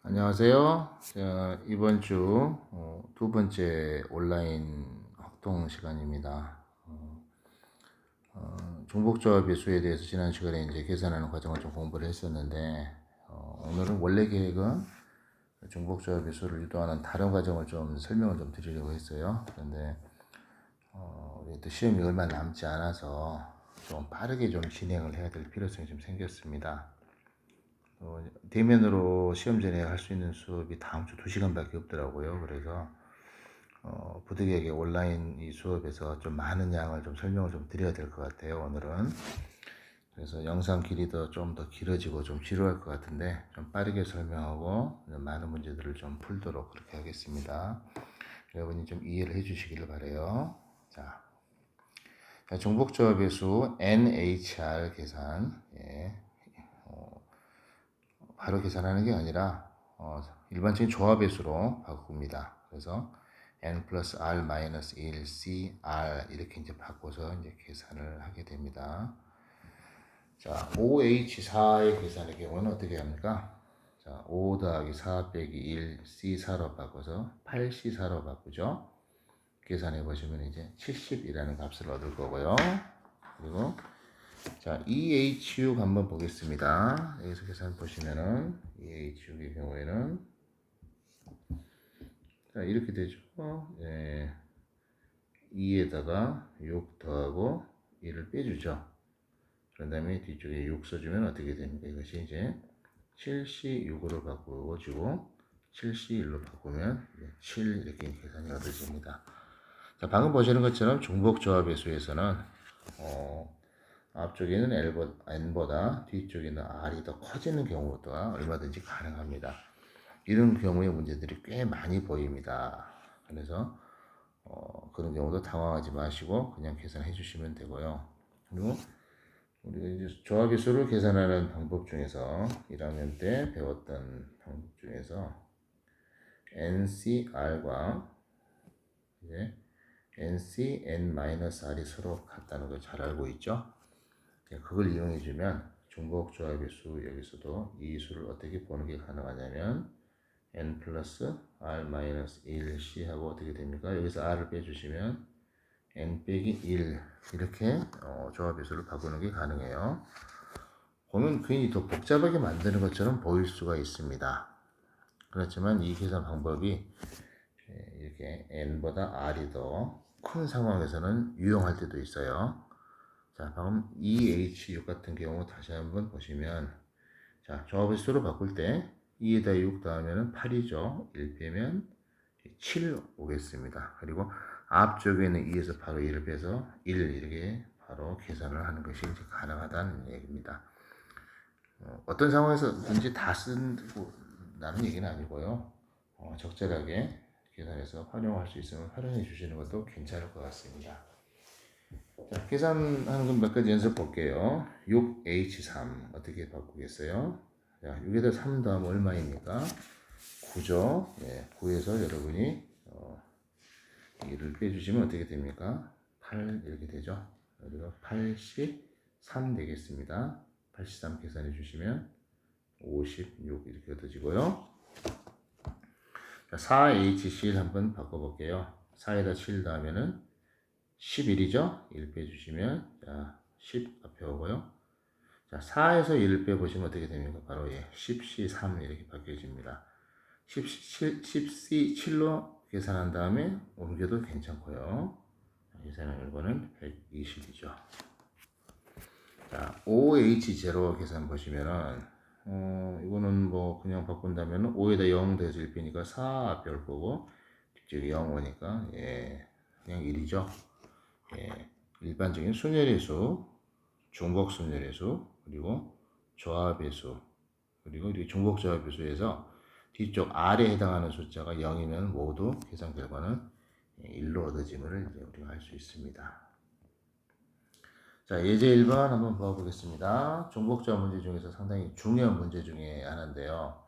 안녕하세요. 자, 이번 주 두 번째 온라인 활동 시간입니다. 중복조합 배수에 대해서 지난 시간에 이제 계산하는 과정을 좀 공부를 했었는데, 오늘은 원래 계획은 중복조합 배수를 유도하는 다른 과정을 좀 설명을 좀 드리려고 했어요. 그런데 우리 또 시험이 얼마 남지 않아서 좀 빠르게 좀 진행을 해야 될 필요성이 좀 생겼습니다. 대면으로 시험 전에 할 수 있는 수업이 다음 주 2시간밖에 없더라고요. 그래서 부득이하게 온라인 이 수업에서 좀 많은 양을 좀 설명을 좀 드려야 될 것 같아요. 오늘은. 그래서 영상 길이도 좀 더 길어지고 좀 지루할 것 같은데 좀 빠르게 설명하고 많은 문제들을 좀 풀도록 그렇게 하겠습니다. 여러분이 좀 이해를 해주시기를 바래요. 자, 중복조합의 수 NHR 계산. 예. 바로 계산하는 게 아니라 일반적인 조합의 수로 바꿉니다. 그래서 n 플러스 r 마이너스 1 c r 이렇게 이제 바꿔서 이제 계산을 하게 됩니다. 자, OH4의 계산의 경우는 어떻게 합니까? 자, 5 더하기 4 빼기 1 C4로 바꿔서 8C4로 바꾸죠. 계산해 보시면 이제 70이라는 값을 얻을 거고요. 그리고 자, EHU 한번 보겠습니다. 여기서 계산 보시면은 EHU의 경우에는 자, 이렇게 되죠. 예, 2에다가 6 더하고 1을 빼주죠. 그런 다음에 뒤쪽에 6 써주면 어떻게 됩니까? 이것이 이제 7C6으로 바꾸어지고 7C1로 바꾸면 7 이렇게 계산이 얻어집니다. 자, 방금 보시는 것처럼 중복조합의 수에서는 앞쪽에는 n보다 뒤쪽에는 r이 더 커지는 경우가 얼마든지 가능합니다. 이런 경우의 문제들이 꽤 많이 보입니다. 그래서 그런 경우도 당황하지 마시고 그냥 계산해 주시면 되고요. 그리고 우리가 이제 조합의 수를 계산하는 방법 중에서 1학년 때 배웠던 방법 중에서 NCR과 이제 NC-N-R이 서로 같다는 걸 잘 알고 있죠? 그걸 이용해 주면 중복조합의 수 여기서도 이 수를 어떻게 보는 게 가능하냐면 n 플러스 r 마이너스 1c 하고 어떻게 됩니까? 여기서 r을 빼주시면 n 빼기 1 이렇게 조합의 수를 바꾸는 게 가능해요. 보면 괜히 더 복잡하게 만드는 것처럼 보일 수가 있습니다. 그렇지만 이 계산 방법이 이렇게 n보다 r이 더 큰 상황에서는 유용할 때도 있어요. 자, 방금 EH6 같은 경우 다시 한번 보시면 자, 조합의 수로 바꿀 때 2에다 6 더하면 8이죠. 1 빼면 7 오겠습니다. 그리고 앞쪽에는 2에서 바로 1을 빼서 1 이렇게 바로 계산을 하는 것이 이제 가능하다는 얘기입니다. 어떤 상황에서든지 다 쓴다는 얘기는 아니고요. 적절하게 계산해서 활용할 수 있으면 활용해 주시는 것도 괜찮을 것 같습니다. 자, 계산하는 건 몇 가지 연습 볼게요. 6H3 어떻게 바꾸겠어요? 자, 6에다 3 더하면 얼마입니까? 9죠. 네, 9에서 여러분이 1을 빼주시면 어떻게 됩니까? 8 이렇게 되죠. 여기가 83 되겠습니다. 83 계산해 주시면 56 이렇게 얻어지고요. 자, 4HC를 한번 바꿔볼게요. 4에다 7 더하면은 11이죠? 1 빼주시면 자, 10 앞에 오고요. 자, 4에서 1을 빼보시면 어떻게 됩니까? 바로 10C3 이렇게 바뀌어집니다. 10C7로 계산한 다음에 옮겨도 괜찮고요. 계산한 결과는 120이죠. 자, OH0 계산 보시면은 이거는 뭐 그냥 바꾼다면 5에다 0 더해서 1 빼니까 4 앞에 올 거고 뒤쪽에 0 오니까 그냥 1이죠. 일반적인 순열의 수, 중복 순열의 수, 그리고 조합의 수, 그리고 이 중복 조합의 수에서 뒤쪽 R에 해당하는 숫자가 0이면 모두 계산 결과는 1로 얻어짐을 이제 우리가 할 수 있습니다. 자, 예제 1번 한번 봐보겠습니다. 중복조합 문제 중에서 상당히 중요한 문제 중에 하나인데요.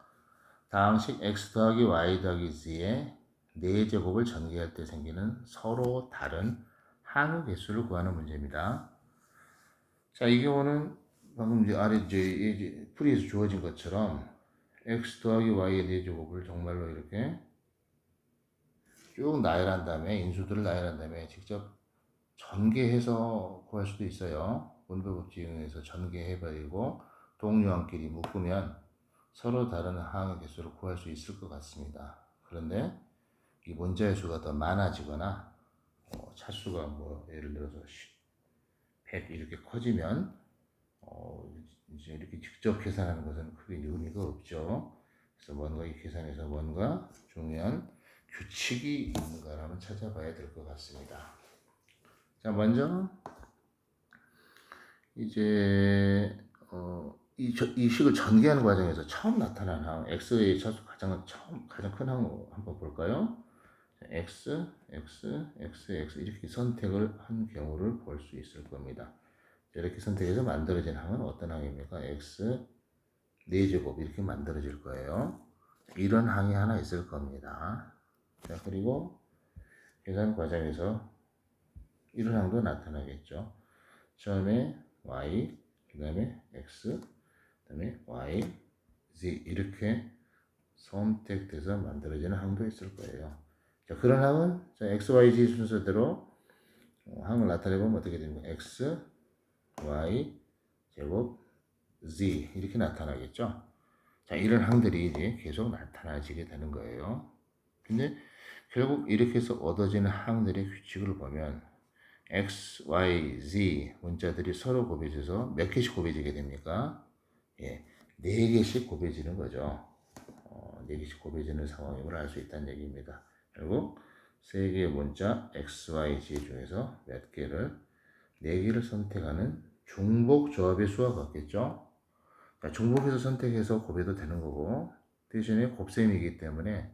다항식 x 더하기 y 더하기 z의 4제곱을 전개할 때 생기는 서로 다른 항의 개수를 구하는 문제입니다. 자, 이 경우는 방금 이제 아래 이제 풀이에서 주어진 것처럼 x 더하기 y의 4제곱을 정말로 이렇게 쭉 나열한 다음에 인수들을 나열한 다음에 직접 전개해서 구할 수도 있어요. 분배법칙 이용해서 전개해버리고 동요한끼리 묶으면 서로 다른 항의 개수를 구할 수 있을 것 같습니다. 그런데 이 문자의 수가 더 많아지거나 차수가 뭐 예를 들어서 100 이렇게 커지면 이제 이렇게 직접 계산하는 것은 크게 의미가 없죠. 그래서 뭔가 이 계산에서 뭔가 중요한 규칙이 있는가를 한번 찾아봐야 될 것 같습니다. 자, 먼저 이제 이 식을 전개하는 과정에서 처음 나타난 항 x의 차수 가장 큰 항 한번 볼까요? x, x, x, x 이렇게 선택을 한 경우를 볼 수 있을 겁니다. 이렇게 선택해서 만들어진 항은 어떤 항입니까? x 4제곱 이렇게 만들어질 거예요. 이런 항이 하나 있을 겁니다. 자, 그리고 계산 과정에서 이런 항도 나타나겠죠. 처음에 y, 그 다음에 x, 그 다음에 y, z 이렇게 선택돼서 만들어지는 항도 있을 거예요. 자, 그런 항은 자, x, y, z 순서대로 항을 나타내보면 어떻게 됩니까? x, y, 제곱, z 이렇게 나타나겠죠. 자, 이런 항들이 이제 계속 나타나지게 되는 거예요. 근데 결국 이렇게 해서 얻어지는 항들의 규칙을 보면 x, y, z 문자들이 서로 곱해져서 몇 개씩 곱해지게 됩니까? 예, 4개씩 곱해지는 거죠. 4개씩 곱해지는 상황임을 알 수 있다는 얘기입니다. 결국 3개의 문자 x, y, z 중에서 몇 개를 4개를 선택하는 중복 조합의 수와 같겠죠. 중복해서 선택해서 곱해도 되는 거고 대신에 곱셈이기 때문에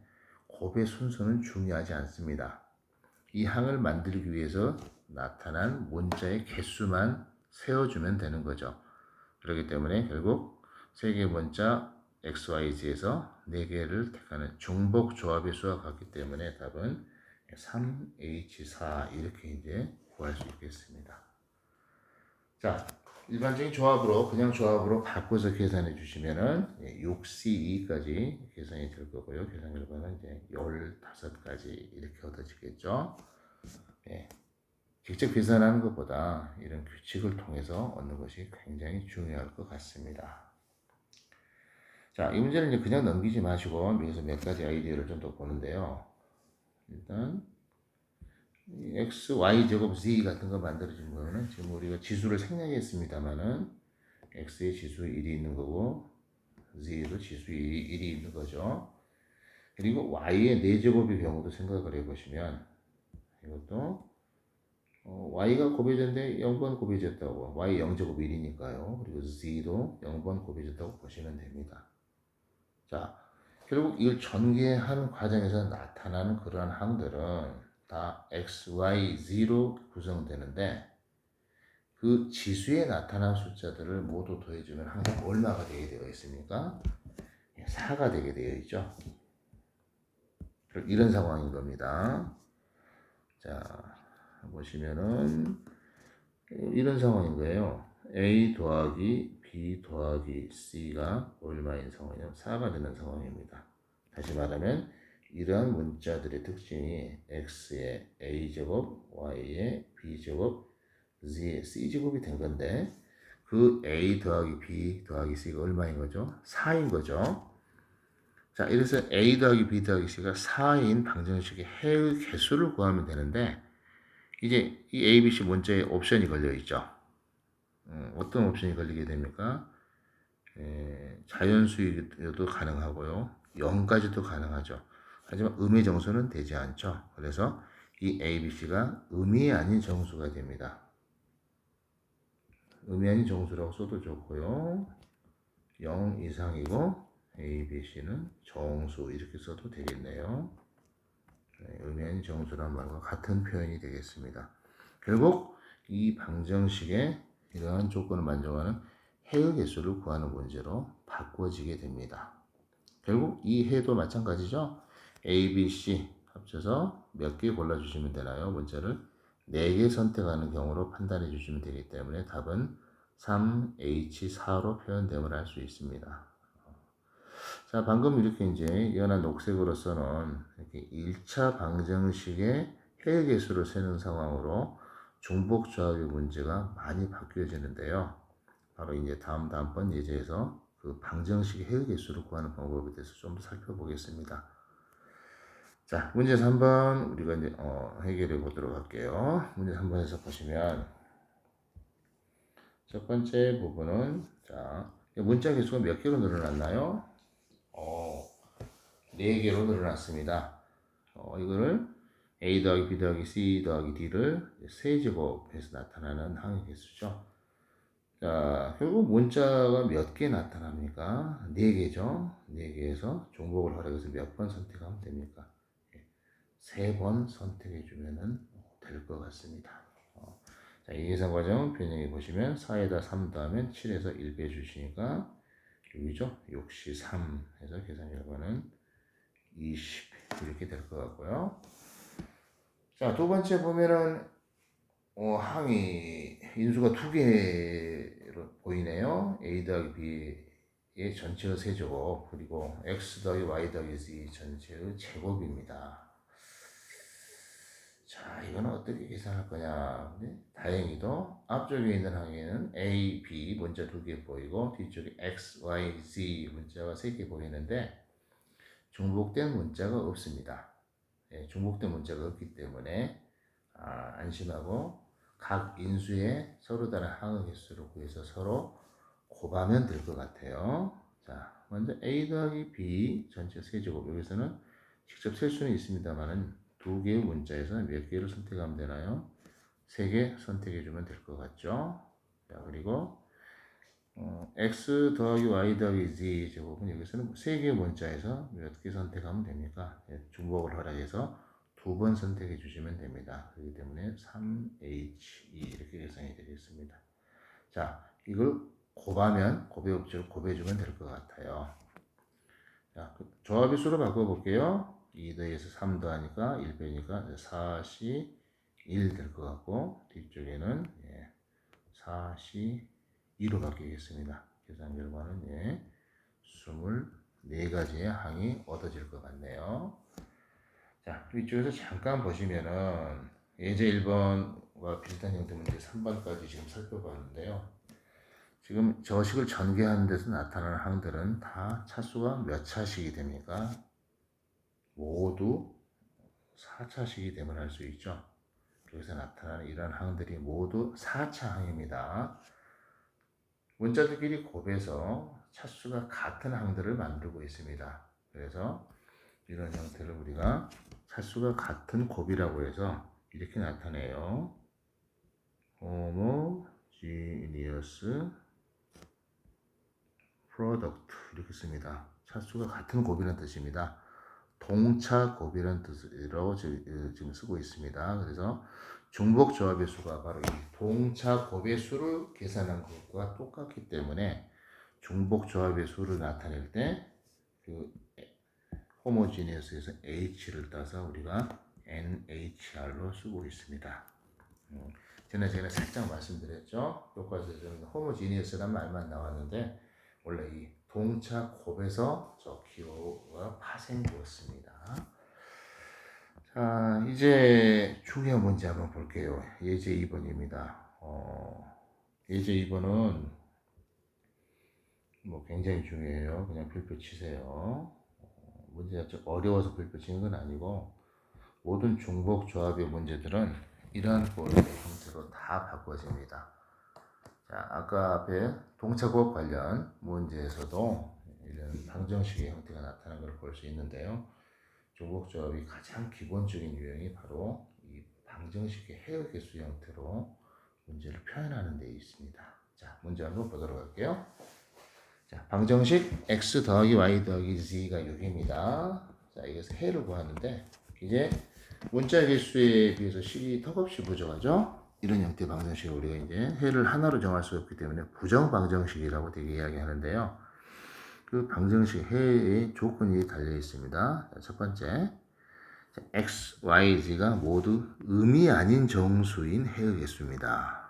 곱의 순서는 중요하지 않습니다. 이 항을 만들기 위해서 나타난 문자의 개수만 세워주면 되는 거죠. 그렇기 때문에 결국 3개의 문자 x, y, z에서 4개를 택하는 중복 조합의 수와 같기 때문에 답은 3H4 이렇게 이제 구할 수 있겠습니다. 자, 일반적인 조합으로 그냥 조합으로 바꿔서 계산해 주시면은 6C2까지 계산이 될 거고요. 계산 결과는 이제 15가지 이렇게 얻어지겠죠. 예, 직접 계산하는 것보다 이런 규칙을 통해서 얻는 것이 굉장히 중요할 것 같습니다. 자, 이 문제는 이제 그냥 넘기지 마시고 여기서 몇 가지 아이디어를 좀 더 보는데요. 일단 x, y 제곱 z 같은 거 만들어진 거는 지금 우리가 지수를 생략했습니다만은 x의 지수 1이 있는 거고 z도 지수 1이 있는 거죠. 그리고 y의 4제곱의 경우도 생각을 해보시면 이것도 y가 곱해졌는데 0번 곱해졌다고 y 0제곱 1이니까요. 그리고 z도 0번 곱해졌다고 보시면 됩니다. 자, 결국 이걸 전개하는 과정에서 나타나는 그러한 항들은 다 x, y, z로 구성되는데 그 지수에 나타난 숫자들을 모두 더해주면 항상 얼마가 되게 되어 있습니까? 4가 되게 되어 있죠. 이런 상황인 겁니다. 자, 보시면은 이런 상황인 거예요. A 더하기 B 더하기 C가 얼마인 상황이냐면 4가 되는 상황입니다. 다시 말하면 이러한 문자들의 특징이 X의 A제곱, Y의 B제곱, Z의 C제곱이 된 건데 그 A 더하기 B 더하기 C가 얼마인 거죠? 4인 거죠. 자, 이래서 A 더하기 B 더하기 C가 4인 방정식의 해의 개수를 구하면 되는데 이제 이 A, B, C 문자에 옵션이 걸려 있죠. 어떤 옵션이 걸리게 됩니까? 자연수여도 가능하고요. 0까지도 가능하죠. 하지만 음의 정수는 되지 않죠. 그래서 이 A, B, C가 음이 아닌 정수가 됩니다. 음이 아닌 정수라고 써도 좋고요. 0 이상이고 A, B, C는 정수 이렇게 써도 되겠네요. 음이 아닌 정수란 말과 같은 표현이 되겠습니다. 결국 이 방정식에 이러한 조건을 만족하는 해의 개수를 구하는 문제로 바꿔지게 됩니다. 결국 이 해도 마찬가지죠. A, B, C 합쳐서 몇 개 골라주시면 되나요? 문자를 4개 선택하는 경우로 판단해 주시면 되기 때문에 답은 3H4로 표현됨을 알 수 있습니다. 자, 방금 이렇게 이제 연한 녹색으로 써놓은 이렇게 1차 방정식의 해계수를 세는 상황으로 중복조합의 문제가 많이 바뀌어지는데요. 바로 이제 다음번 예제에서 그 방정식의 해계수를 구하는 방법에 대해서 좀 더 살펴보겠습니다. 자, 문제 3번 우리가 이제 해결해 보도록 할게요. 문제 3번에서 보시면 첫 번째 부분은 자, 문자 개수가 몇 개로 늘어났나요? 4개로 늘어났습니다. 이거를 A 더하기 B 더하기 C 더하기 D를 세제곱해서 나타나는 항의 개수죠. 자, 결국 문자가 몇 개 나타납니까? 4개죠. 4개에서 중복을 하라고 해서 몇 번 선택하면 됩니까? 3번 선택해 주면 될 것 같습니다. 자, 이 계산 과정 변형해 보시면 4에다 3 더하면 7에서 1 빼주시니까 여기죠. 6시 3 해서 계산 결과는 20 이렇게 될 것 같고요. 자, 두 번째 보면은 항이 인수가 2개로 보이네요. A 더하기 B의 전체의 세제곱 그리고 X 더하기 Y 더하기 Z 전체의 제곱입니다. 자, 이거는 어떻게 계산할 거냐? 네? 다행히도 앞쪽에 있는 항에는 A, B 문자 2개 보이고 뒤쪽에 X, Y, Z 문자가 3개 보이는데 중복된 문자가 없습니다. 예, 중복된 문자가 없기 때문에 안심하고 각 인수의 서로 다른 항의 개수를 구해서 서로 곱하면 될 것 같아요. 자, 먼저 A 더하기 B 전체 세제곱 여기서는 직접 셀 수는 있습니다만은 2개의 문자에서 몇 개를 선택하면 되나요? 3개 선택해 주면 될 것 같죠? 자, 그리고 X 더하기 Y 더하기 Z 제곱은 여기서는 3개의 문자에서 몇 개 선택하면 됩니까? 예, 중복을 허락해서 2번 선택해 주시면 됩니다. 그렇기 때문에 3H2 이렇게 계산이 되겠습니다. 자, 이걸 곱하면 곱의 법칙을 곱해주면 될 것 같아요. 자, 조합의 수로 바꿔볼게요. 2 더해서 3 더하니까 1 빼니까 4시 1 될 것 같고 뒤쪽에는 4시 2로 바뀌겠습니다. 계산 결과는 24가지의 항이 얻어질 것 같네요. 자, 이쪽에서 잠깐 보시면은 예제 1번과 비슷한 형태 문제 3번까지 지금 살펴봤는데요. 지금 저식을 전개하는 데서 나타나는 항들은 다 차수가 몇 차식이 됩니까? 모두 4차식이 되면 할 수 있죠. 여기서 나타나는 이러한 항들이 모두 4차 항입니다. 문자들끼리 곱해서 차수가 같은 항들을 만들고 있습니다. 그래서 이런 형태를 우리가 차수가 같은 곱이라고 해서 이렇게 나타내요. homogeneous product 이렇게 씁니다. 차수가 같은 곱이라는 뜻입니다. 동차 곱이라는 뜻으로 지금 쓰고 있습니다. 그래서 중복 조합의 수가 바로 이 동차 곱의 수를 계산한 것과 똑같기 때문에 중복 조합의 수를 나타낼 때 그 호모지니어스에서 H를 따서 우리가 NHR로 쓰고 있습니다. 제가 살짝 말씀드렸죠. 교과서에서는 호모지니어스란 말만 나왔는데 원래 이 동차 곱에서 저 기호가 파생되었습니다. 자, 이제 중요한 문제 한번 볼게요. 예제 2번입니다. 예제 2번은 뭐 굉장히 중요해요. 그냥 필표 치세요. 문제가 좀 어려워서 필표 치는 건 아니고 모든 중복 조합의 문제들은 이러한 꼴의 형태로 다 바꿔집니다. 자, 아까 앞에 동차곱 관련 문제에서도 이런 방정식의 형태가 나타나는 걸 볼 수 있는데요. 중복 조합이 가장 기본적인 유형이 바로 이 방정식의 해의 개수 형태로 문제를 표현하는 데 있습니다. 자, 문제 한번 보도록 할게요. 자, 방정식 x 더하기 y 더하기 z가 6입니다. 자, 이것을 해를 구하는데 이제 문자 개수에 비해서 식이 턱없이 부족하죠. 이런 형태의 방정식을 우리가 이제 해를 하나로 정할 수 없기 때문에 부정 방정식이라고 되게 이야기하는데요. 그 방정식 해의 조건이 달려 있습니다. 자, 첫 번째, x, y, z가 모두 음이 아닌 정수인 해의 개수입니다.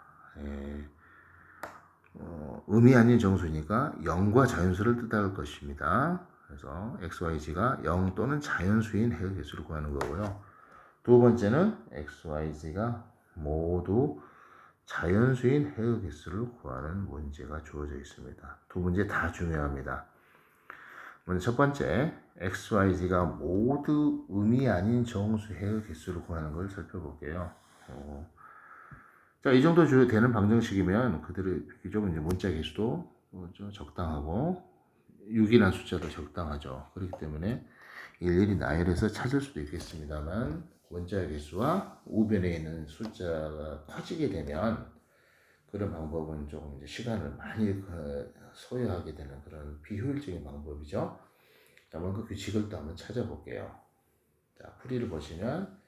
음이 아닌 정수니까 0과 자연수를 뜻할 것입니다. 그래서 xyz가 0 또는 자연수인 해의 개수를 구하는 거고요. 두 번째는 xyz가 모두 자연수인 해의 개수를 구하는 문제가 주어져 있습니다. 두 문제 다 중요합니다. 먼저 첫 번째, xyz가 모두 음이 아닌 정수 해의 개수를 구하는 걸 살펴볼게요. 자, 이 정도 되는 방정식이면 그들의 비교적 이제 문자 개수도 적당하고 6이라는 숫자도 적당하죠. 그렇기 때문에 일일이 나열해서 찾을 수도 있겠습니다만 원자 개수와 우변에 있는 숫자가 커지게 되면 그런 방법은 조금 이제 시간을 많이 소요하게 되는 그런 비효율적인 방법이죠. 한번 그 규칙을 또 한번 찾아볼게요. 자, 풀이를 보시면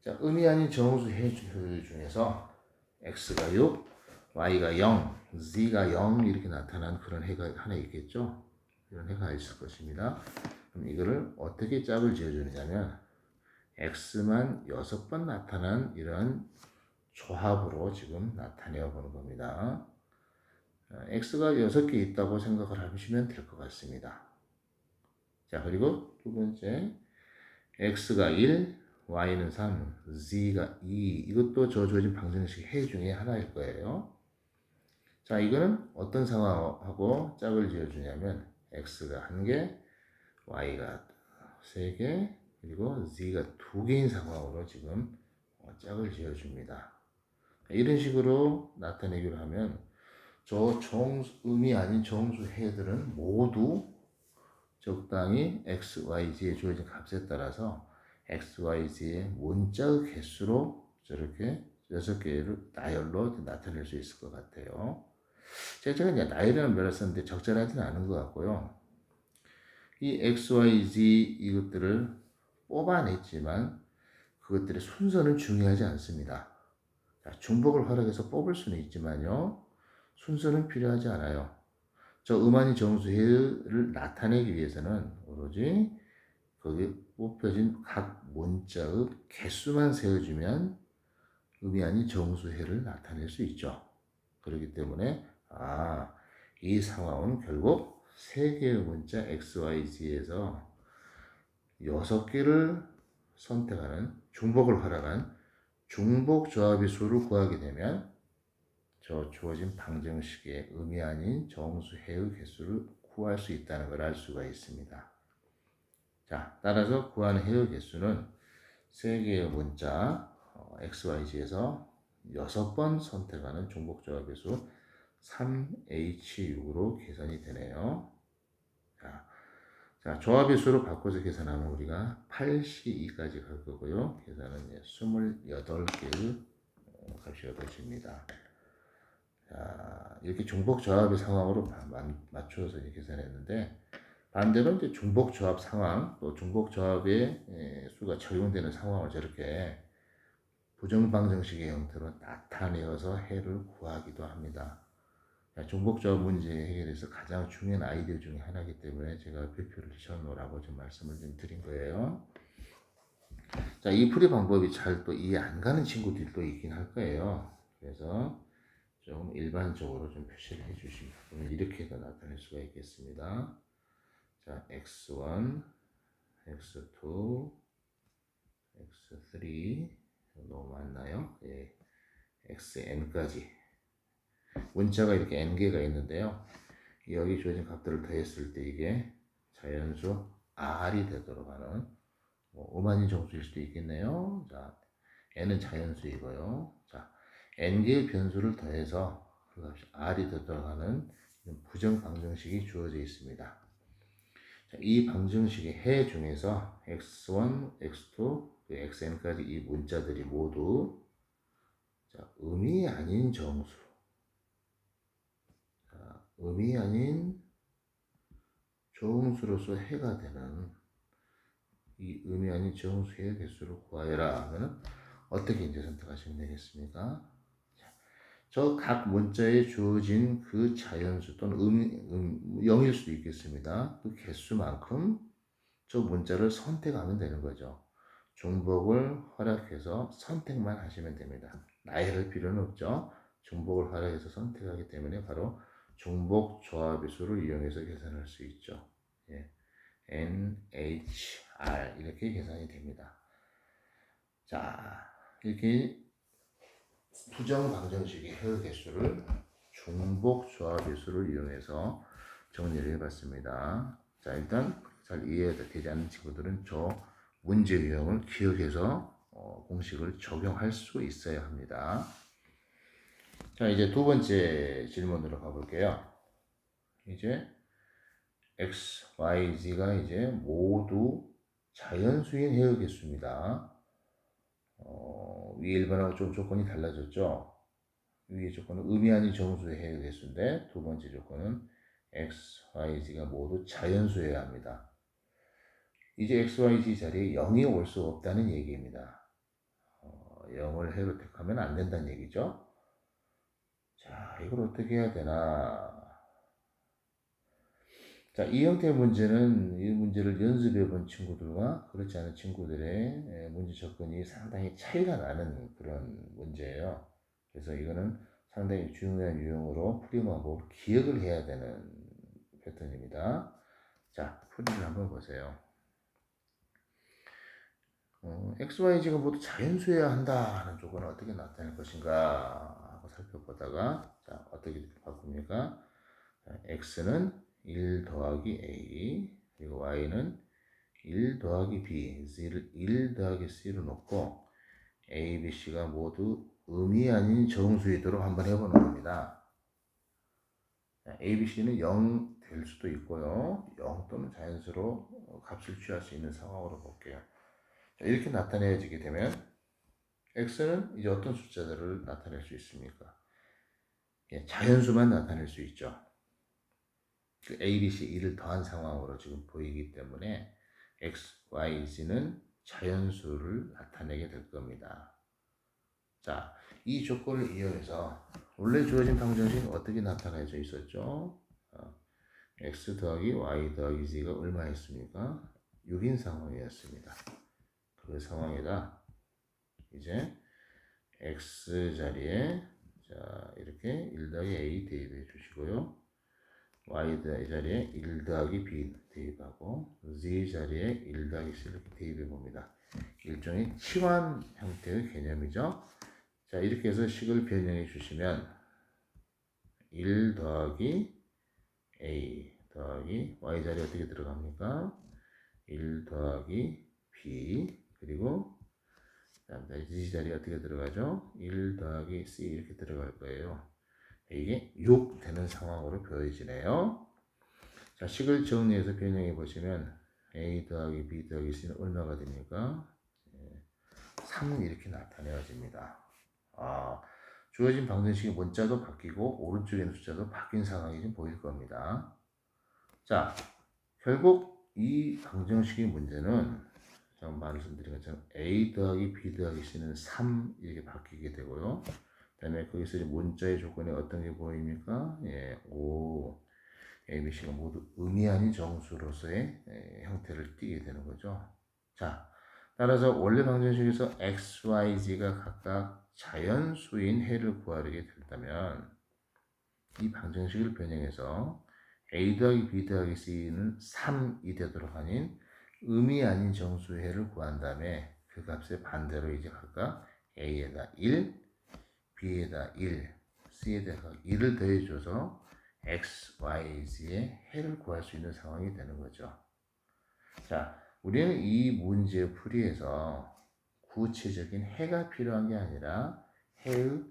자, 음이 아닌 정수 해 중에서 x가 6, y가 0, z가 0 이렇게 나타난 그런 해가 하나 있겠죠. 이런 해가 있을 것입니다. 그럼 이거를 어떻게 짝을 지어주느냐면 x만 6번 나타난 이런 조합으로 지금 나타내어 보는 겁니다. x가 6개 있다고 생각을 하시면 될 것 같습니다. 자, 그리고 두 번째 x가 1, y는 3, z가 2 이것도 저 주어진 방정식 해 중에 하나일 거예요. 자, 이거는 어떤 상황하고 짝을 지어주냐면 x가 1개, y가 3개, 그리고 z가 2개인 상황으로 지금 짝을 지어줍니다. 이런 식으로 나타내기로 하면 저 음이 아닌 정수 해들은 모두 적당히 x, y, z에 주어진 값에 따라서 x, y, z의 문자의 개수로 저렇게 6개를 나열로 나타낼 수 있을 것 같아요. 제가 이제 나열이라는 말을 썼는데 적절하지는 않은 것 같고요. 이 x, y, z 이것들을 뽑아냈지만 그것들의 순서는 중요하지 않습니다. 자, 중복을 활용해서 뽑을 수는 있지만요. 순서는 필요하지 않아요. 저 음한이 정수해를 나타내기 위해서는 오로지 거기 뽑혀진 각 문자의 개수만 세워주면 음이 아닌 정수해를 나타낼 수 있죠. 그렇기 때문에 이 상황은 결국 3개의 문자 x, y, z에서 6개를 선택하는 중복을 활용한 중복 조합의 수를 구하게 되면 저 주어진 방정식의 음이 아닌 정수해의 개수를 구할 수 있다는 걸 알 수가 있습니다. 자, 따라서 구하는 해의 개수는 3개의 문자 XYZ에서 6번 선택하는 중복 조합의 수 3H6으로 계산이 되네요. 자, 조합의 수로 바꿔서 계산하면 우리가 8C2까지 갈 거고요. 계산은 28개의 값이 얻어집니다. 자, 이렇게 중복 조합의 상황으로 맞추어서 계산했는데 반대로 이제 중복 조합 상황 또 중복 조합의 수가 적용되는 상황을 저렇게 부정방정식의 형태로 나타내어서 해를 구하기도 합니다. 중복 조합 문제 해결에서 가장 중요한 아이디어 중에 하나이기 때문에 제가 별표를 지어놓으라고 좀 말씀을 좀 드린 거예요. 자, 이 풀이 방법이 잘 또 이해 안 가는 친구들도 있긴 할 거예요. 그래서 좀 일반적으로 좀 표시를 해주시면 이렇게도 나타낼 수가 있겠습니다. 자, x1, x2, x3 너무 많나요? 예, xn까지 문자가 이렇게 n개가 있는데요. 여기 주어진 값들을 더했을 때 이게 자연수 r이 되도록 하는 오만인 정수일 수도 있겠네요. 자, n은 자연수이고요. 자, n개의 변수를 더해서 그 값이 r이 되도록 하는 부정 방정식이 주어져 있습니다. 자, 이 방정식의 해 중에서 x1, x2, xn까지 이 문자들이 모두 자, 음이 아닌 정수, 자, 음이 아닌 정수로서 해가 되는 이 음이 아닌 정수의 개수를 구하여라 하면 어떻게 이제 선택하시면 되겠습니까? 저 각 문자에 주어진 그 자연수 또는 0일 수도 있겠습니다. 그 개수만큼 저 문자를 선택하면 되는 거죠. 중복을 활용해서 선택만 하시면 됩니다. 나열할 필요는 없죠. 중복을 활용해서 선택하기 때문에 바로 중복 조합의 수를 이용해서 계산할 수 있죠. 예. NHR 이렇게 계산이 됩니다. 자, 이렇게 부정방정식의 해의 개수를 중복 조합의수를 이용해서 정리를 해봤습니다. 자, 일단 잘 이해되지 않는 친구들은 저 문제 유형을 기억해서 공식을 적용할 수 있어야 합니다. 자, 이제 두 번째 질문으로 가볼게요. 이제 x, y, z가 이제 모두 자연수인 해의 개수입니다. 위에 1번하고 좀 조건이 달라졌죠. 위의 조건은 의미 아닌 정수의 해의 개수인데 두 번째 조건은 x, y, z가 모두 자연수여야 합니다. 이제 x, y, z 자리에 0이 올 수 없다는 얘기입니다. 0을 해로 택하면 안 된다는 얘기죠. 자, 이걸 어떻게 해야 되나. 자, 이 형태의 문제는 이 문제를 연습해 본 친구들과 그렇지 않은 친구들의 문제 접근이 상당히 차이가 나는 그런 문제예요. 그래서 이거는 상당히 중요한 유형으로 풀이 방법을 기억을 해야 되는 패턴입니다. 자, 풀이를 한번 보세요. x, y, z가 모두 자연수여야 한다 하는 조건은 어떻게 나타낼 것인가 하고 살펴보다가 자, 어떻게 바꿉니까? 자, x는 1 더하기 a 그리고 y는 1 더하기 b, z를 1 더하기 c로 놓고 a, b, c가 모두 의미 아닌 정수이도록 한번 해보는 겁니다. 자, a, b, c는 0 될 수도 있고요. 0 또는 자연수로 값을 취할 수 있는 상황으로 볼게요. 자, 이렇게 나타내지게 되면 x는 이제 어떤 숫자들을 나타낼 수 있습니까? 예, 자연수만 나타낼 수 있죠. 그 A, B, C 1을 더한 상황으로 지금 보이기 때문에 X, Y, Z는 자연수를 나타내게 될 겁니다. 자, 이 조건을 이용해서 원래 주어진 방정식은 어떻게 나타나져 있었죠? X 더하기 Y 더하기 Z가 얼마였습니까? 6인 상황이었습니다. 그 상황에다 이제 X 자리에 자 이렇게 1 더하기 A 대입해 주시고요. y 자리에 1 더하기 b 대입하고 z 자리에 1 더하기 c 이렇게 대입해 봅니다. 일종의 치환 형태의 개념이죠. 자, 이렇게 해서 식을 변형해 주시면 1 더하기 a 더하기 y 자리에 어떻게 들어갑니까? 1 더하기 b 그리고 z 자리에 어떻게 들어가죠? 1 더하기 c 이렇게 들어갈 거예요. 이게 6 되는 상황으로 보여지네요. 자, 식을 정리해서 변형해 보시면 a 더하기 b 더하기 c는 얼마가 됩니까? 3 이렇게 나타내어집니다. 주어진 방정식의 문자도 바뀌고 오른쪽에 있는 숫자도 바뀐 상황이 지금 보일 겁니다. 자, 결국 이 방정식의 문제는 제가 말씀드린 것처럼 a 더하기 b 더하기 c는 3 이렇게 바뀌게 되고요. 그 다음에 거기서 문자의 조건이 어떤 게 보입니까? 예, 5 A, B, C가 모두 의미 아닌 정수로서의 형태를 띠게 되는 거죠. 자, 따라서 원래 방정식에서 X, Y, Z가 각각 자연수인 해를 구하게 된다면 이 방정식을 변형해서 A 더하기 B 더하기 C는 3이 되도록 하는 의미 아닌 정수의 해를 구한 다음에 그 값의 반대로 이제 각각 A에다 1, B에다 1, C에다 1을 더해줘서 X, Y, Z의 해를 구할 수 있는 상황이 되는 거죠. 자, 우리는 이 문제 풀이에서 구체적인 해가 필요한 게 아니라 해의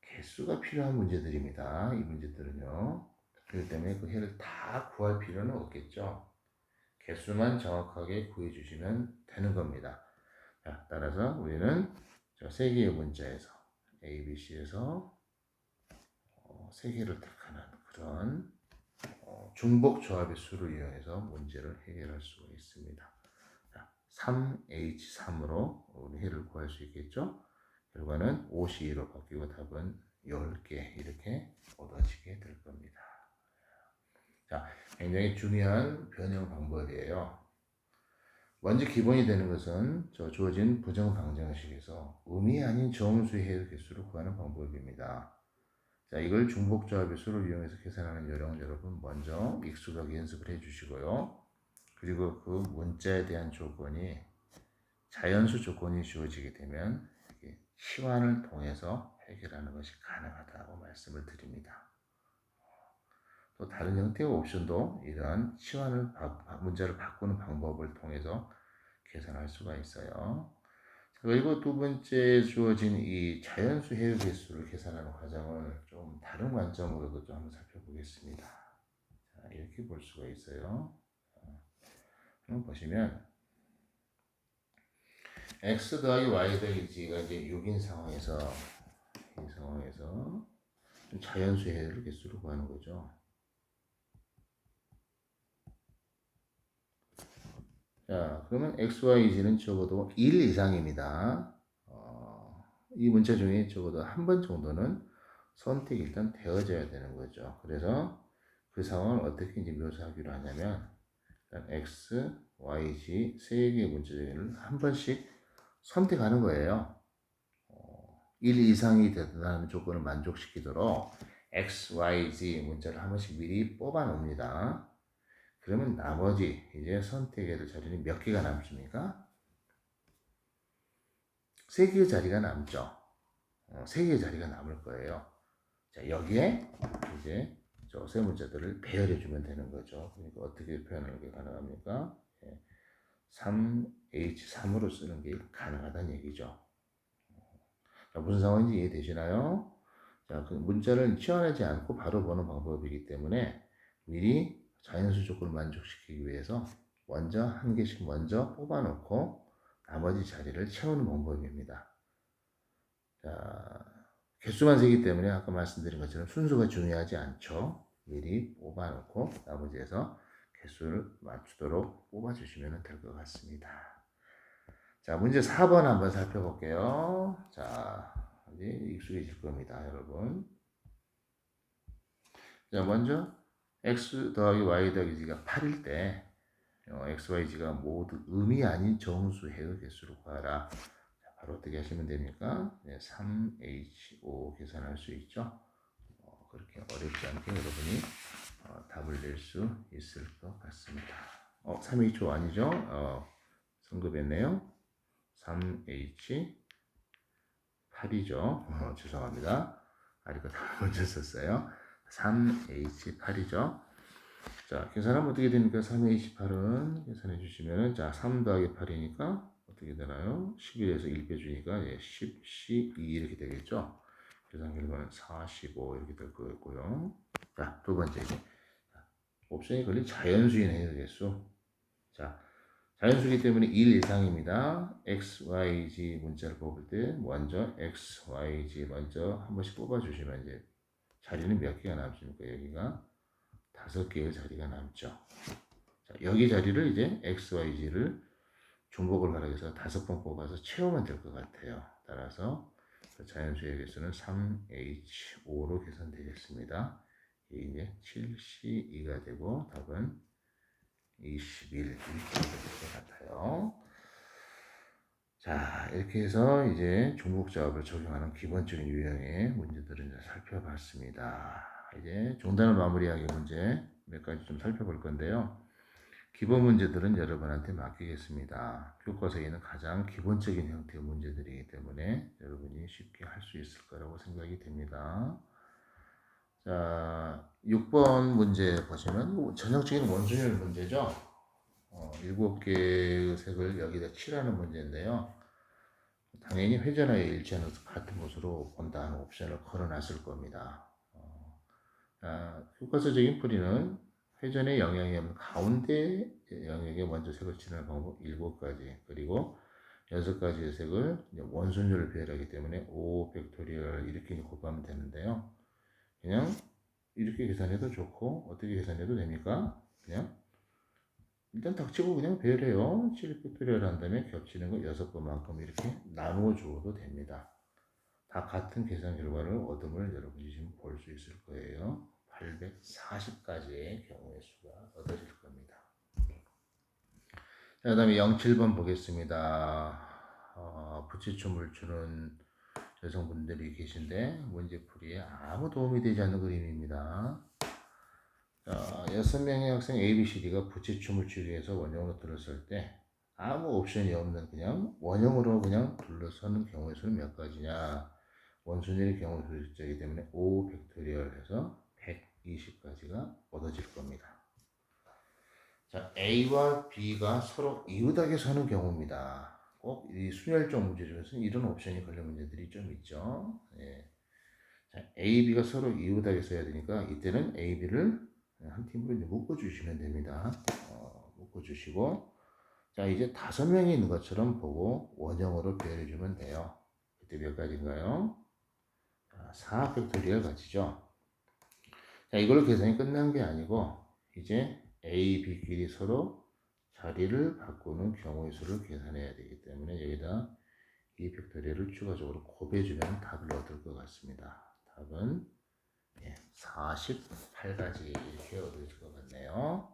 개수가 필요한 문제들입니다. 이 문제들은요. 그렇기 때문에 그 해를 다 구할 필요는 없겠죠. 개수만 정확하게 구해주시면 되는 겁니다. 자, 따라서 우리는 저 세 개의 문자에서 A, B, C에서 세 개를 택하는 그런 중복 조합의 수를 이용해서 문제를 해결할 수가 있습니다. 3H3으로 우리 해를 구할 수 있겠죠? 결과는 52로 바뀌고 답은 10개 이렇게 얻어지게 될 겁니다. 자, 굉장히 중요한 변형 방법이에요. 먼저 기본이 되는 것은 저 주어진 부정 방정식에서 의미 아닌 정수의 해의 개수를 구하는 방법입니다. 자, 이걸 중복조합의 수를 이용해서 계산하는 요령 여러분 먼저 익숙하게 연습을 해주시고요. 그리고 그 문자에 대한 조건이 자연수 조건이 주어지게 되면 치환을 통해서 해결하는 것이 가능하다고 말씀을 드립니다. 또 다른 형태의 옵션도 이러한 치환을 문자를 바꾸는 방법을 통해서 계산할 수가 있어요. 그리고 두 번째 주어진 이 자연수 해외 개수를 계산하는 과정을 좀 다른 관점으로도 좀 한번 살펴보겠습니다. 자, 이렇게 볼 수가 있어요. 한번 보시면 x 더하기 y 더하기 g가 이제 6인 상황에서 이 상황에서 좀 자연수 해외 개수를 구하는 거죠. 자, 그러면 x, y, z는 적어도 1 이상입니다. 이 문자 중에 적어도 한 번 정도는 선택이 일단 되어져야 되는 거죠. 그래서 그 상황을 어떻게 이제 묘사하기로 하냐면, 일단 x, y, z 세 개의 문자 중에는 한 번씩 선택하는 거예요. 1 이상이 된다는 조건을 만족시키도록 x, y, z 문자를 한 번씩 미리 뽑아 놓습니다. 그러면 나머지 이제 선택해야 될 자리는 몇 개가 남습니까? 3개의 자리가 남죠. 3개의 자리가 남을 거예요. 자, 여기에 이제 저 세 문자들을 배열해 주면 되는 거죠. 그러니까 어떻게 표현하는 게 가능합니까? 3H3으로 쓰는 게 가능하다는 얘기죠. 자, 무슨 상황인지 이해되시나요? 자, 그 문자를 치환하지 않고 바로 보는 방법이기 때문에 미리 자연수 조건을 만족시키기 위해서 먼저 한 개씩 먼저 뽑아놓고 나머지 자리를 채우는 방법입니다. 자, 개수만 세기 때문에 아까 말씀드린 것처럼 순서가 중요하지 않죠. 미리 뽑아놓고 나머지에서 개수를 맞추도록 뽑아주시면 될 것 같습니다. 자, 문제 4번 한번 살펴볼게요. 자, 이제 익숙해질 겁니다, 여러분. 자, 먼저 x 더하기 y 더하기 z가 8일 때 x, y, z가 모두 음이 아닌 정수해의 개수로 구하라. 자, 바로 어떻게 하시면 됩니까? 네, 3H5 계산할 수 있죠. 그렇게 어렵지 않게 여러분이 답을 낼 수 있을 것 같습니다. 3H5 아니죠? 성급했네요. 3H8이죠. 죄송합니다. 아리가 다 먼저 썼어요. 3H8이죠. 자, 계산하면 어떻게 됩니까? 3H8은 계산해 주시면은, 자, 3 더하기 8이니까 어떻게 되나요? 11에서 1 빼주니까 10, 12 이렇게 되겠죠? 계산 결과는 45 이렇게 될 거고요. 자, 두 번째 이제 옵션이 걸린 자연수인 해의 개수. 자, 자연수이기 때문에 1 이상입니다. x, y, z 문자를 뽑을 때 먼저 x, y, z 먼저 한 번씩 뽑아주시면 이제 자리는 몇 개가 남습니까? 여기가 5개의 자리가 남죠. 자, 여기 자리를 이제 x, y, z를 중복을 가락해서 5번 뽑아서 채우면 될 것 같아요. 따라서 자연수의 개수는 3H5로 계산되겠습니다. 이게 이제 72가 되고 답은 21 이렇게 될 것 같아요. 자, 이렇게 해서 이제 중복작업을 적용하는 기본적인 유형의 문제들을 이제 살펴봤습니다. 이제 종단을 마무리하기 문제 몇 가지 좀 살펴볼 건데요. 기본 문제들은 여러분한테 맡기겠습니다. 교과서에는 가장 기본적인 형태의 문제들이기 때문에 여러분이 쉽게 할 수 있을 거라고 생각이 됩니다. 자, 6번 문제 보시면 전형적인 원순율 문제죠. 7개의 색을 여기다 칠하는 문제인데요. 당연히 회전하여 일치하는 같은 곳으로 본다는 옵션을 걸어놨을 겁니다. 교과서적인 풀이는 회전의 영향이 없는 가운데 영역에 먼저 색을 칠하는 방법 7가지, 그리고 6가지의 색을 원순율을 배열하기 때문에 5 팩토리얼 이렇게 곱하면 되는데요. 그냥 이렇게 계산해도 좋고 어떻게 계산해도 됩니까? 그냥 일단 닥치고 그냥 배열해요. 7 팩토리얼 한 다음에 겹치는 거 6번만큼 이렇게 나누어 주어도 됩니다. 다 같은 계산 결과를 얻음을 여러분이 지금 볼 수 있을 거예요. 840가지의 경우의 수가 얻어질 겁니다. 자, 그 다음에 07번 보겠습니다. 부채춤을 추는 여성분들이 계신데 문제풀이에 아무 도움이 되지 않는 그림입니다. 자, 6명의 학생 A, B, C, D가 부채춤을 추기 위해서 원형으로 들었을 때 아무 옵션이 없는 그냥 원형으로 그냥 둘러서는 경우의 수는 몇 가지냐. 원순위의 경우 숫자이기 때문에 5 팩토리얼 해서 120까지가 얻어질 겁니다. 자, A와 B가 서로 이웃하게 서는 경우입니다. 꼭 이 순열적 문제 중에서 이런 옵션이 걸린 문제들이 좀 있죠. 예. 자, A, B가 서로 이웃하게 써야 되니까 이때는 A, B를 한 팀으로 이제 묶어주시면 됩니다. 묶어주시고 자 이제 5명이 있는 것처럼 보고 원형으로 배열해주면 돼요. 그때 몇 가지인가요? 4 팩토리얼 가지죠. 자 이걸로 계산이 끝난 게 아니고 이제 A, B끼리 서로 자리를 바꾸는 경우의 수를 계산해야 되기 때문에 여기다 2 팩토리얼을 추가적으로 곱해주면 답을 얻을 것 같습니다. 답은 48가지 이렇게 얻을 것 같네요.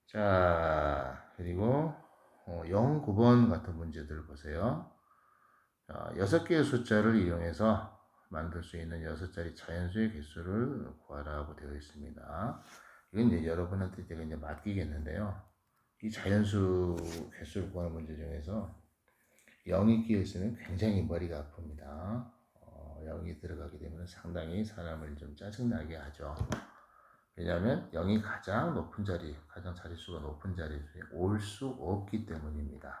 자, 그리고 0, 9번 같은 문제들 보세요. 자, 6개의 숫자를 이용해서 만들 수 있는 6자리 자연수의 개수를 구하라고 되어 있습니다. 이건 이제 여러분한테 제가 이제 맡기겠는데요. 이 자연수 개수를 구하는 문제 중에서 0이 끼어 있으면 굉장히 머리가 아픕니다. 0이 들어가게 되면 상당히 사람을 좀 짜증나게 하죠. 왜냐하면 0이 가장 높은 자리, 가장 자릿수가 높은 자리에 올 수 없기 때문입니다.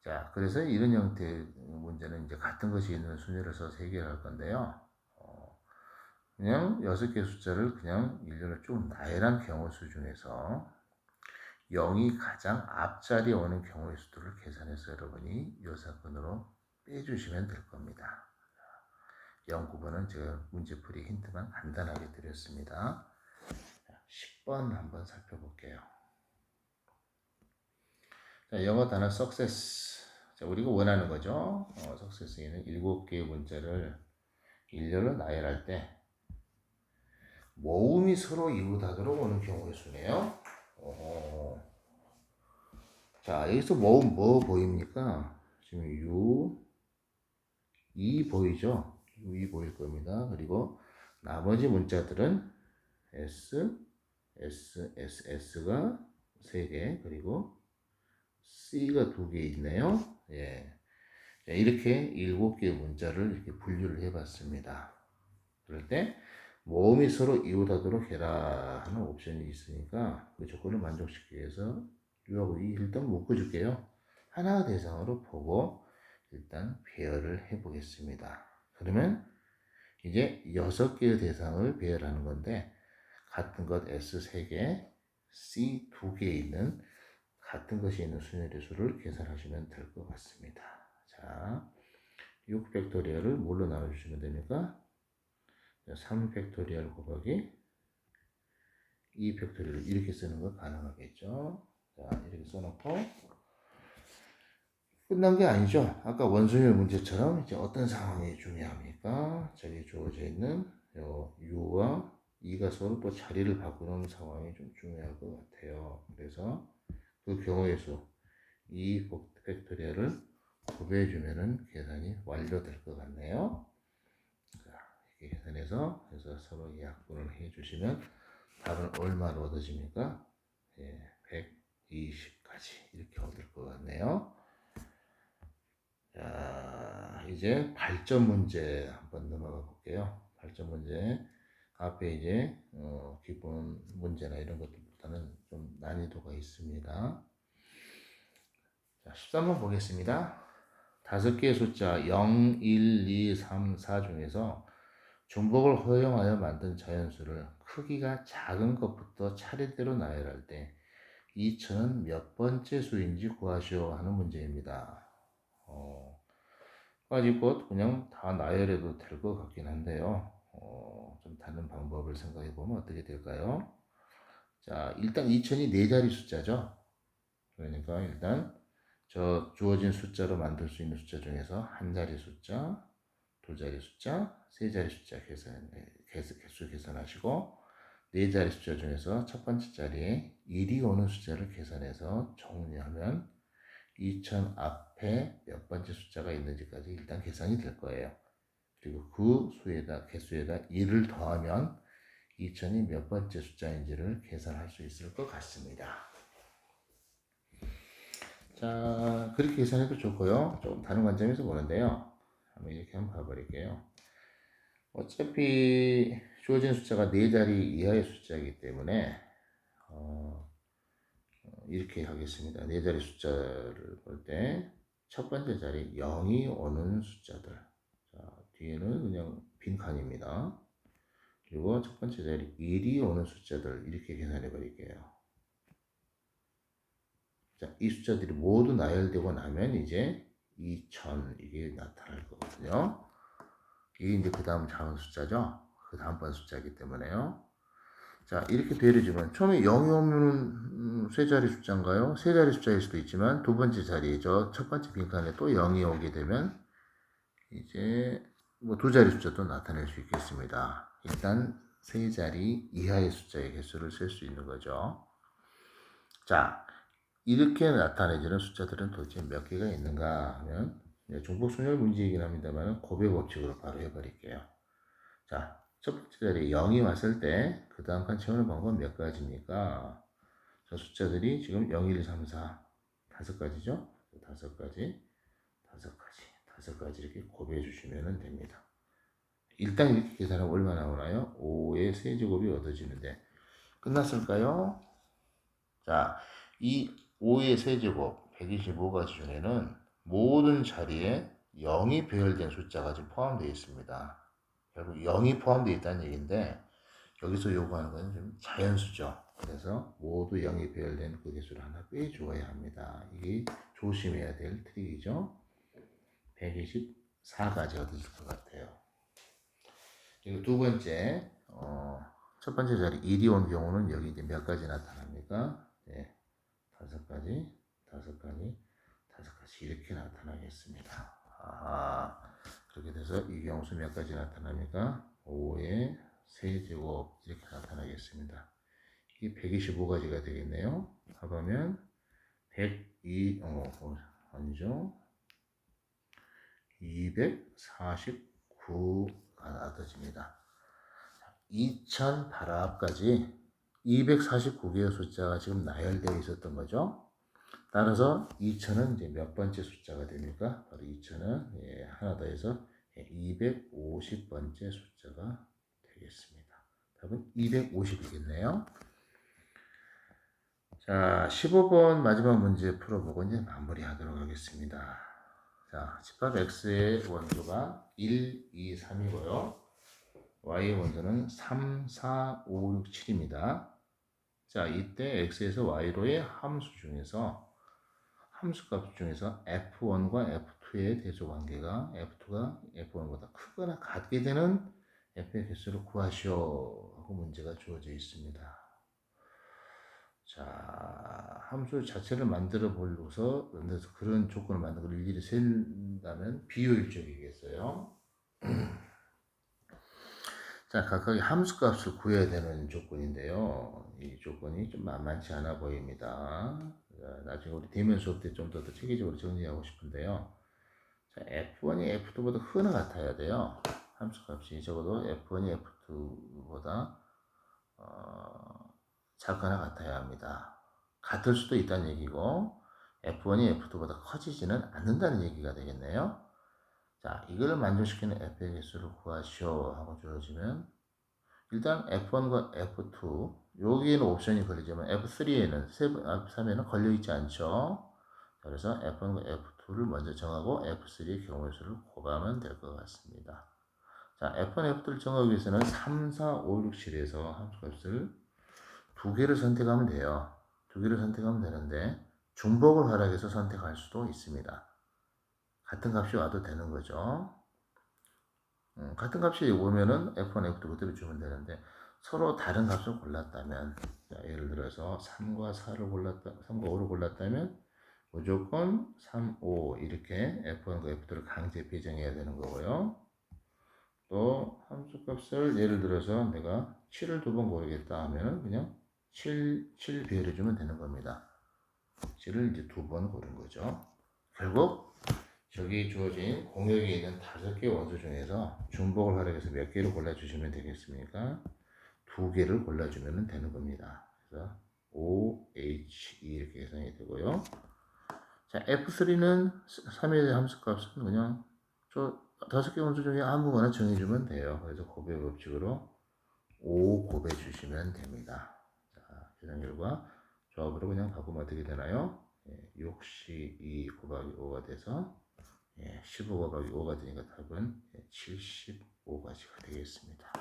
자, 그래서 이런 형태의 문제는 이제 같은 것이 있는 순위를 써서 해결할 건데요. 그냥 6개 숫자를 그냥 일렬로 쭉 나열한 경우 수 중에서 0이 가장 앞자리에 오는 경우의 수들을 계산해서 여러분이 이 사건으로 빼주시면 될 겁니다. 0, 9번은 제가 문제풀이 힌트만 간단하게 드렸습니다. 10번 한번 살펴볼게요. 자, 영어 단어 success. 자, 우리가 원하는 거죠. success에는 7개의 문자를 일렬로 나열할 때 모음이 서로 이웃하도록 오는 경우의 수네요. 자, 여기서 모음 뭐 보입니까? 지금 U, E 보이죠? U, E 보일 겁니다. 그리고 나머지 문자들은 S, S가 3개, 그리고 C가 2개 있네요. 예. 자, 이렇게 7개의 문자를 이렇게 분류를 해봤습니다. 그럴 때 모음이 서로 이웃하도록 해라 하는 옵션이 있으니까 그 조건을 만족시키기 위해서 U하고 E 일단 묶어줄게요. 하나 대상으로 보고 일단 배열을 해보겠습니다. 그러면 이제 6개의 대상을 배열하는 건데 같은 것 S 3개, C 2개 있는 같은 것이 있는 순열의 수를 계산하시면 될 것 같습니다. 자, 6 팩토리얼을 뭘로 나눠주시면 됩니까? 3 팩토리얼 곱하기 2 팩토리얼 이렇게 쓰는 거 가능하겠죠? 자, 이렇게 써놓고 끝난 게 아니죠. 아까 원순열 문제처럼 이제 어떤 상황이 중요합니까? 저기 주어져 있는 U와 E가 서로 또 자리를 바꾸는 상황이 좀 중요할 것 같아요. 그래서 그 경우의 수, 이 팩토리얼을 곱해주면은 계산이 완료될 것 같네요. 자, 이렇게 계산해서 서로 약분을 해주시면 답은 얼마로 얻어집니까? 예, 120까지 이렇게 얻을 것 같네요. 자, 이제 발전 문제 한번 넘어가 볼게요. 발전 문제 앞에 이제 기본 문제나 이런 것들보다는 좀 난이도가 있습니다. 자, 13번 보겠습니다. 5개의 숫자 0, 1, 2, 3, 4 중에서 중복을 허용하여 만든 자연수를 크기가 작은 것부터 차례대로 나열할 때 2천은 몇 번째 수인지 구하시오 하는 문제입니다. 까짓것 그냥 다 나열해도 될 것 같긴 한데요. 좀 다른 방법을 생각해 보면 어떻게 될까요? 자, 일단 2천이 4자리 숫자죠. 그러니까 일단 저 주어진 숫자로 만들 수 있는 숫자 중에서 한 자리 숫자, 두 자리 숫자, 세 자리 숫자 개수 계산하시고 네 자리 숫자 중에서 첫 번째 자리에 1이 오는 숫자를 계산해서 정리하면 2000 앞에 몇 번째 숫자가 있는지까지 일단 계산이 될 거예요. 그리고 그 수에다 개수에다 1을 더하면 2000이 몇 번째 숫자인지를 계산할 수 있을 것 같습니다. 자, 그렇게 계산해도 좋고요. 조금 다른 관점에서 보는데요. 한번 이렇게 한번 봐버릴게요. 어차피 주어진 숫자가 4자리 이하의 숫자이기 때문에 이렇게 하겠습니다. 4자리 숫자를 볼 때 첫 번째 자리 0이 오는 숫자들, 자, 뒤에는 그냥 빈 칸입니다. 그리고 첫 번째 자리 1이 오는 숫자들 이렇게 계산해 버릴게요. 자, 이 숫자들이 모두 나열되고 나면 이제 2000 이게 나타날 거거든요. 이게 이제 그 다음 자음 숫자죠. 그 다음번 숫자이기 때문에요. 자, 이렇게 배를 주면 처음에 0이 오면 세 자리 숫자인가요? 세 자리 숫자일 수도 있지만 두 번째 자리죠. 첫 번째 빈칸에 또 0이 오게 되면 이제 뭐 두 자리 숫자도 나타낼 수 있겠습니다. 일단 세 자리 이하의 숫자의 개수를 셀 수 있는 거죠. 자, 이렇게 나타내지는 숫자들은 도대체 몇 개가 있는가 하면 중복순열 문제이긴 합니다만 곱의 법칙으로 바로 해버릴게요. 자, 첫 번째 자리에 0이 왔을 때 그 다음 칸 채우는 방법은 몇 가지입니까? 저 숫자들이 지금 0, 1, 2, 3, 4 다섯 가지죠? 다섯 가지 이렇게 곱해 주시면 됩니다. 일단 이렇게 계산하면 얼마 나오나요? 5의 세제곱이 얻어지는데 끝났을까요? 자, 이 5의 세제곱 125가지 중에는 모든 자리에 0이 배열된 숫자가 지금 포함되어 있습니다. 결국 0이 포함되어 있다는 얘기인데 여기서 요구하는 것은 좀 자연수죠. 그래서 모두 0이 배열된 그 개수를 하나 빼주어야 합니다. 이게 조심해야 될 트릭이죠. 124가지 얻으실 것 같아요. 그리고 두 번째, 첫 번째 자리 1이 온 경우는 여기 이제 몇 가지 나타납니까? 네, 다섯 가지 이렇게 나타나겠습니다. 그렇게 돼서 이 경우수 몇 가지 나타납니까? 5의 세제곱 이렇게 나타나겠습니다. 이게 125가지가 되겠네요. 합하면 102, 아니죠. 249가 나타집니다. 2000 바로 앞까지 249개의 숫자가 지금 나열되어 있었던 거죠. 따라서 2000은 이제 몇 번째 숫자가 됩니까? 바로 2000은 하나 더 해서 250번째 숫자가 되겠습니다. 답은 250이겠네요. 자, 15번 마지막 문제 풀어보고 이제 마무리하도록 하겠습니다. 자, 집합 x의 원소가 1, 2, 3이고요. y의 원소는 3, 4, 5, 6, 7입니다. 자, 이때 x에서 y로의 함수 중에서 함수값 중에서 f1과 f2의 대조관계가 f2가 f1보다 크거나 같게 되는 f의 개수를 구하시오 하고 문제가 주어져 있습니다. 자, 함수 자체를 만들어 보고서 그런 조건을 만들고 일일이 센다면 비효율적이겠어요. 자, 각각의 함수값을 구해야 되는 조건인데요. 이 조건이 좀 만만치 않아 보입니다. 자, 나중에 우리 대면 수업 때 좀 더 체계적으로 정리하고 싶은데요. 자, F1이 F2보다 크거나 같아야 돼요. 함수값이 적어도 F1이 F2보다 작거나 같아야 합니다. 같을 수도 있다는 얘기고 F1이 F2보다 커지지는 않는다는 얘기가 되겠네요. 자, 이걸 만족시키는 F의 개수를 구하시오 하고 주어지면 일단 F1과 F2 여기에는 옵션이 걸리지만 F3에는 F3에는 걸려있지 않죠. 그래서 F1과 F2를 먼저 정하고 F3의 경우의 수를 곱하면 될 것 같습니다. 자, F1, F2를 정하기 위해서는 3, 4, 5, 6, 7에서 함수값을 두 개를 선택하면 돼요. 두 개를 선택하면 되는데 중복을 활용해서 선택할 수도 있습니다. 같은 값이 와도 되는 거죠. 같은 값이 오면은 F1, F2 그대로 주면 되는데 서로 다른 값을 골랐다면 자, 예를 들어서 3과 4를 골랐다, 3과 5를 골랐다면 무조건 3, 5 이렇게 F1과 F2를 강제 배정해야 되는 거고요. 또 함수값을 예를 들어서 내가 7을 두 번 고르겠다 하면 그냥 7 배열해주면 되는 겁니다. 7을 이제 두 번 고른 거죠. 결국 저기 주어진 공역에 있는 5개 원소 중에서 중복을 활용해서 몇 개를 골라주시면 되겠습니까? 두 개를 골라주면 되는 겁니다. 그래서 OHE 이렇게 계산이 되고요. 자, F3는 3의 함수값은 그냥 저 5개 함수 중에 아무거나 정해주면 돼요. 그래서 곱의 법칙으로 5 곱해 주시면 됩니다. 자, 계산 결과 조합으로 그냥 바꾸면 어떻게 되나요? 62 곱하기 5가 돼서 15 곱하기 5가 되니까 답은 75가지가 되겠습니다.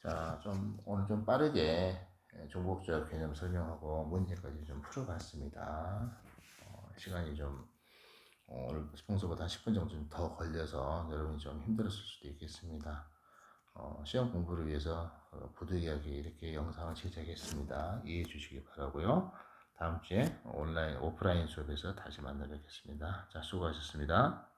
자, 오늘 좀 빠르게 종목조합 개념 설명하고 문제까지 좀 풀어봤습니다. 시간이 좀 오늘 평소보다 10분 정도 좀 더 걸려서 여러분이 좀 힘들었을 수도 있겠습니다. 시험 공부를 위해서 부득이하게 이렇게 영상을 제작했습니다. 이해해 주시기 바라고요. 다음 주에 오프라인 수업에서 다시 만나 뵙겠습니다. 자, 수고하셨습니다.